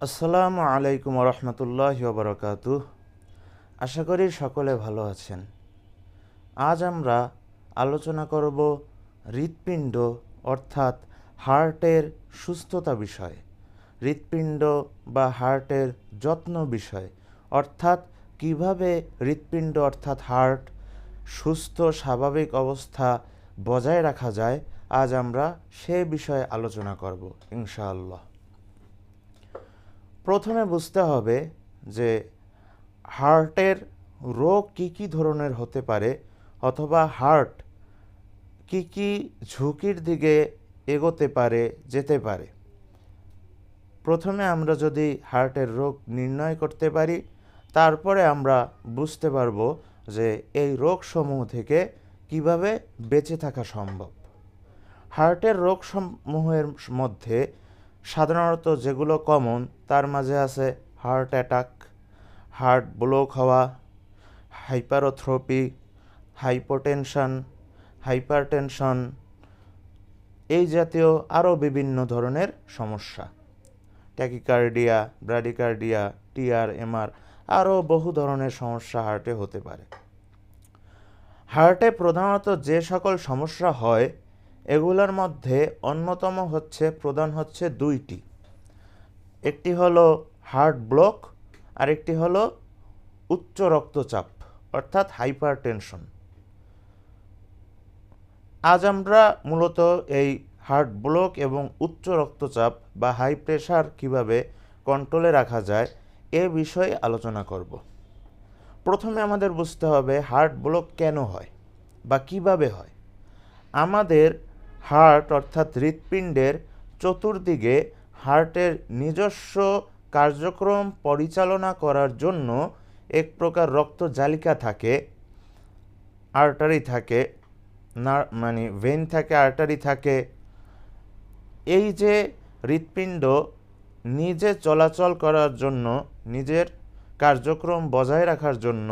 আসসালামু আলাইকুম রহমতুল্লাহি ওয়া বারাকাতুহু। আশা করি সকলে ভালো আছেন। আজ আমরা আলোচনা করব হৃৎপিণ্ড অর্থাৎ হার্টের সুস্থতা বিষয়ে, হৃৎপিণ্ড বা হার্টের যত্ন বিষয়ে, অর্থাৎ কিভাবে হৃৎপিণ্ড অর্থাৎ হার্ট সুস্থ স্বাভাবিক অবস্থা বজায় রাখা যায়। আজ আমরা সে বিষয়ে আলোচনা করব ইনশাআল্লাহ। প্রথমে বুঝতে হবে যে হার্টের রোগ কী ধরনের হতে পারে, অথবা হার্ট কী ঝুঁকির দিকে এগোতে পারে, যেতে পারে। প্রথমে আমরা যদি হার্টের রোগ নির্ণয় করতে পারি, তারপরে আমরা বুঝতে পারবো যে এই রোগসমূহ থেকে কিভাবে বেঁচে থাকা সম্ভব। হার্টের রোগসমূহের মধ্যে সাধারণত যেগুলো কমন, তার মাঝে আছে হার্ট অ্যাটাক, হার্ট ব্লক হওয়া, হাইপারথ্রোপি, হাইপোটেনশন, হাইপারটেনশন, এই জাতীয় আরও বিভিন্ন ধরনের সমস্যা, ট্যাকিকার্ডিয়া, ব্র্যাডিকার্ডিয়া, টিআর, এমআর, আরও বহু ধরনের সমস্যা হার্টে হতে পারে। হার্টে প্রধানত যে সকল সমস্যা হয়, এগুলোর মধ্যে অন্যতম প্রধান হচ্ছে দুইটি। একটি হলো হার্ট ব্লক, আরেকটি হলো উচ্চ রক্তচাপ অর্থাৎ হাইপারটেনশন। আজ আমরা মূলত এই হার্ট ব্লক এবং উচ্চ রক্তচাপ বা হাই প্রেশার কিভাবে কন্ট্রোলে রাখা যায় এ বিষয়ে আলোচনা করব। প্রথমে আমাদের বুঝতে হবে হার্ট ব্লক কেন হয় বা কিভাবে হয়। আমাদের হার্ট অর্থাৎ হৃৎপিণ্ডের চতুর্দিকে হার্টের নিজস্ব কার্যক্রম পরিচালনা করার জন্য এক প্রকার রক্তজালিকা থাকে, আর্টারি থাকে, মানে ভেন থাকে, আর্টারি থাকে। এই যে হৃৎপিণ্ড নিজে চলাচল করার জন্য, নিজের কার্যক্রম বজায় রাখার জন্য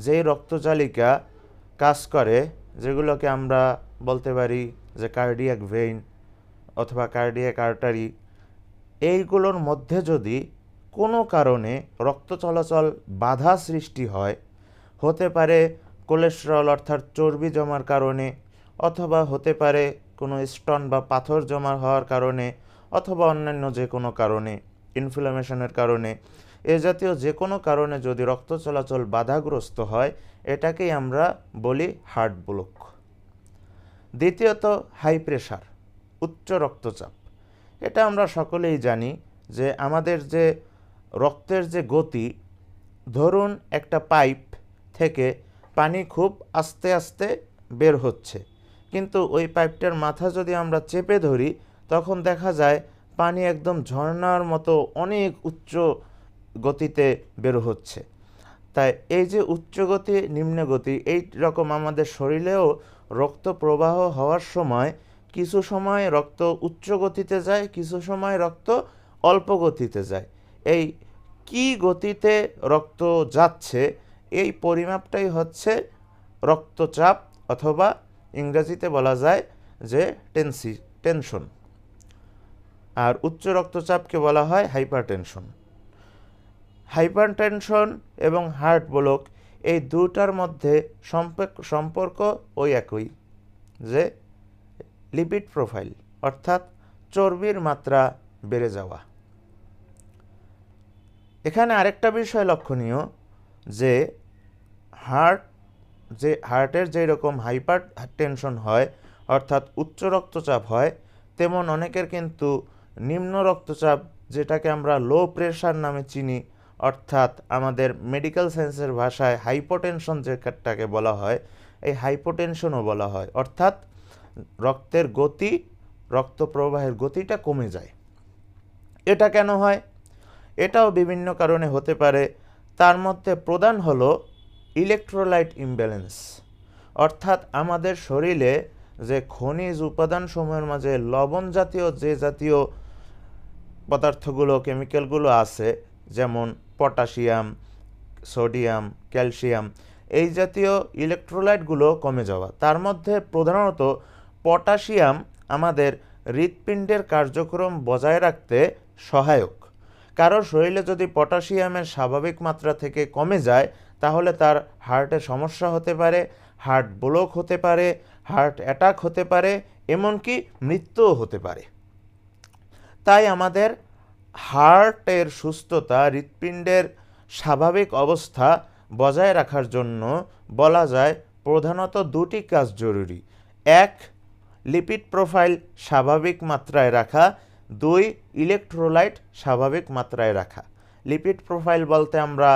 যেই রক্তজালিকা কাজ করে, যেগুলোকে আমরা বলতে পারি যে কার্ডিয়াক ভেইন অথবা কার্ডিয়াক আর্টারি, এইগুলোর মধ্যে যদি কোনো কারণে রক্ত চলাচল বাধা সৃষ্টি হয়, হতে পারে কোলেস্টেরল অর্থাৎ চর্বি জমার কারণে, অথবা হতে পারে কোনো স্টোন বা পাথর জমা হওয়ার কারণে, অথবা অন্যান্য যে কোনো কারণে, ইনফ্লামেশনের কারণে, এ জাতীয় যে কোনো কারণে যদি রক্ত চলাচল বাধাগ্রস্ত হয়, এটাকেই আমরা বলি হার্ট ব্লক। দ্বিতীয়ত হাই প্রেশার, উচ্চ রক্তচাপ। এটা আমরা সকলেই জানি যে আমাদের যে রক্তের যে গতি, ধরুন একটা পাইপ থেকে পানি খুব আস্তে আস্তে বের হচ্ছে, কিন্তু ওই পাইপটার মাথা যদি আমরা চেপে ধরি, তখন দেখা যায় পানি একদম ঝর্ণার মতো অনেক উচ্চ গতিতে বের হচ্ছে। তাই এই যে উচ্চ গতি নিম্ন গতি, এই রকম আমাদের শরীরেও রক্ত প্রবাহ হওয়ার সময় কিছু সময় রক্ত উচ্চ গতিতে যায়, কিছু সময় রক্ত অল্প গতিতে যায়। এই কি গতিতে রক্ত যাচ্ছে, এই পরিমাপটাই হচ্ছে রক্তচাপ, অথবা ইংরেজিতে বলা যায় যে টেনশন। আর উচ্চ রক্তচাপকে বলা হয় হাইপারটেনশন। হাইপারটেনশন এবং হার্ট ব্লক, এই দুটার মধ্যে সম্পর্ক ওই একই, যে লিপিড প্রোফাইল অর্থাৎ চর্বির মাত্রা বেড়ে যাওয়া। এখানে আরেকটা বিষয় লক্ষণীয় যে হার্টের যেই রকম হাইপার টেনশন হয় অর্থাৎ উচ্চ রক্তচাপ হয়, তেমন অনেকের কিন্তু নিম্ন রক্তচাপ, যেটাকে আমরা লো প্রেশার নামে চিনি, অর্থাৎ আমাদের মেডিকেল সায়েন্সের ভাষায় হাইপোটেনশন যেটাকে বলা হয়, এই হাইপোটেনশনও বলা হয়। অর্থাৎ রক্তের গতি, রক্ত প্রবাহের গতিটা কমে যায়। এটা কেন হয়? এটাও বিভিন্ন কারণে হতে পারে। তার মধ্যে প্রধান হলো ইলেকট্রোলাইট ইমব্যালেন্স, অর্থাৎ আমাদের শরীরে যে খনিজ উপাদানসমূহের মাঝে লবণ জাতীয় যে জাতীয় পদার্থগুলো, কেমিক্যালগুলো আছে, যেমন পটাশিয়াম, সোডিয়াম, ক্যালসিয়াম, এই জাতীয় ইলেকট্রোলাইটগুলো কমে যাওয়া। তার মধ্যে প্রধানত পটাশিয়াম আমাদের হৃৎপিণ্ডের কার্যক্রম বজায় রাখতে সহায়ক, কারো শরীরে যদি পটাশিয়ামের স্বাভাবিক মাত্রা থেকে কমে যায় তাহলে তার হার্টে সমস্যা হতে পারে, হার্ট ব্লক হতে পারে, হার্ট অ্যাটাক হতে পারে, এমনকি মৃত্যুও হতে পারে। তাই আমাদের হার্টের সুস্থতা, হৃৎপিণ্ডের স্বাভাবিক অবস্থা বজায় রাখার জন্য বলা যায় প্রধানত দুটি কাজ জরুরি। এক, লিপিড প্রোফাইল স্বাভাবিক মাত্রায় রাখা। দুই, ইলেকট্রোলাইট স্বাভাবিক মাত্রায় রাখা। লিপিড প্রোফাইল বলতে আমরা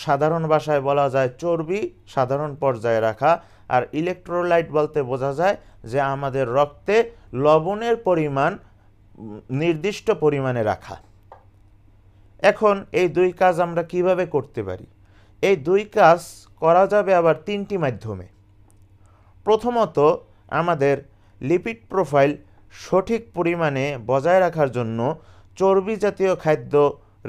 সাধারণ ভাষায় বলা যায় চর্বি সাধারণ পর্যায়ে রাখা, আর ইলেকট্রোলাইট বলতে বোঝা যায় যে আমাদের রক্তে লবণের পরিমাণ নির্দিষ্ট পরিমাণে রাখা। এখন এই দুই কাজ আমরা কিভাবে করতে পারি? এই দুই কাজ করা যাবে আবার তিনটি মাধ্যমে। প্রথমত, আমাদের লিপিড প্রোফাইল সঠিক পরিমাণে বজায় রাখার জন্য চর্বি জাতীয় খাদ্য,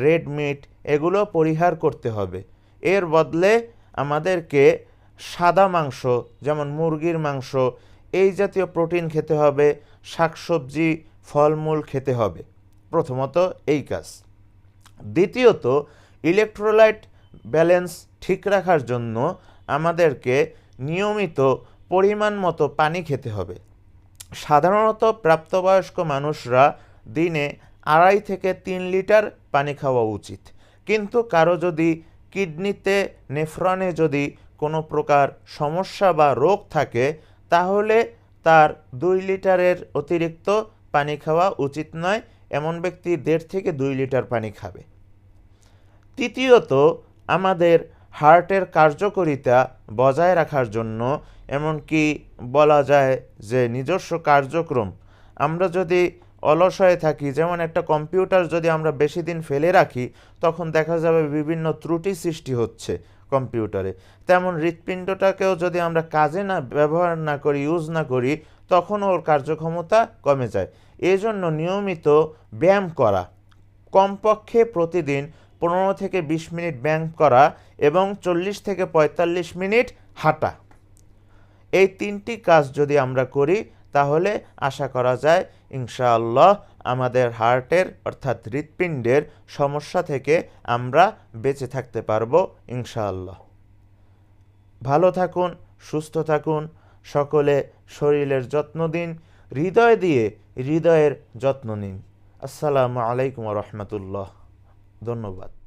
রেড মিট এগুলো পরিহার করতে হবে। এর বদলে আমাদেরকে সাদা মাংস যেমন মুরগির মাংস এই জাতীয় প্রোটিন খেতে হবে, শাকসবজি, ফলমূল খেতে হবে। প্রথমত এই কাজ। দ্বিতীয়ত, ইলেকট্রোলাইট ব্যালেন্স ঠিক রাখার জন্য আমাদেরকে নিয়মিত পরিমাণ মতো পানি খেতে হবে। সাধারণত প্রাপ্তবয়স্ক মানুষরা দিনে 2.5 থেকে 3 লিটার পানি খাওয়া উচিত, কিন্তু কারো যদি কিডনিতে, নেফ্রনে যদি কোনো প্রকার সমস্যা বা রোগ থাকে তাহলে তার 2 লিটারের অতিরিক্ত পানি খাওয়া উচিত নয়। এমন ব্যক্তি 1.5 থেকে 2 লিটার পানি খাবে। তৃতীয়ত, আমাদের হার্টের কার্যকারিতা বজায় রাখার জন্য, এমনকি বলা যায় যে নিজস্ব কার্যক্রম, আমরা যদি অলস হয়ে থাকি, যেমন একটা কম্পিউটার যদি আমরা বেশি দিন ফেলে রাখি তখন দেখা যাবে বিভিন্ন ত্রুটি সৃষ্টি হচ্ছে কম্পিউটারে, তেমন হৃৎপিণ্ডটাকেও যদি আমরা কাজে না ব্যবহার না করি, ইউজ না করি, তখন ওর কার্যক্ষমতা কমে যায়। এই জন্য নিয়মিত ব্যায়াম করা, কমপক্ষে প্রতিদিন 15 থেকে 20 মিনিট ব্যায়াম করা এবং 40 থেকে 45 মিনিট হাঁটা, এই তিনটি কাজ যদি আমরা করি তাহলে আশা করা যায় ইনশাআল্লাহ আমাদের হার্টের অর্থাৎ হৃৎপিণ্ডের সমস্যা থেকে আমরা বেঁচে থাকতে পারবো ইনশাআল্লাহ। ভালো থাকুন, সুস্থ থাকুন, সকলে শরীরের যত্ন দিন, হৃদয় দিয়ে হৃদয়ের যত্ন নিন। আসসালামু আলাইকুম ওয়া রাহমাতুল্লাহ। ধন্যবাদ।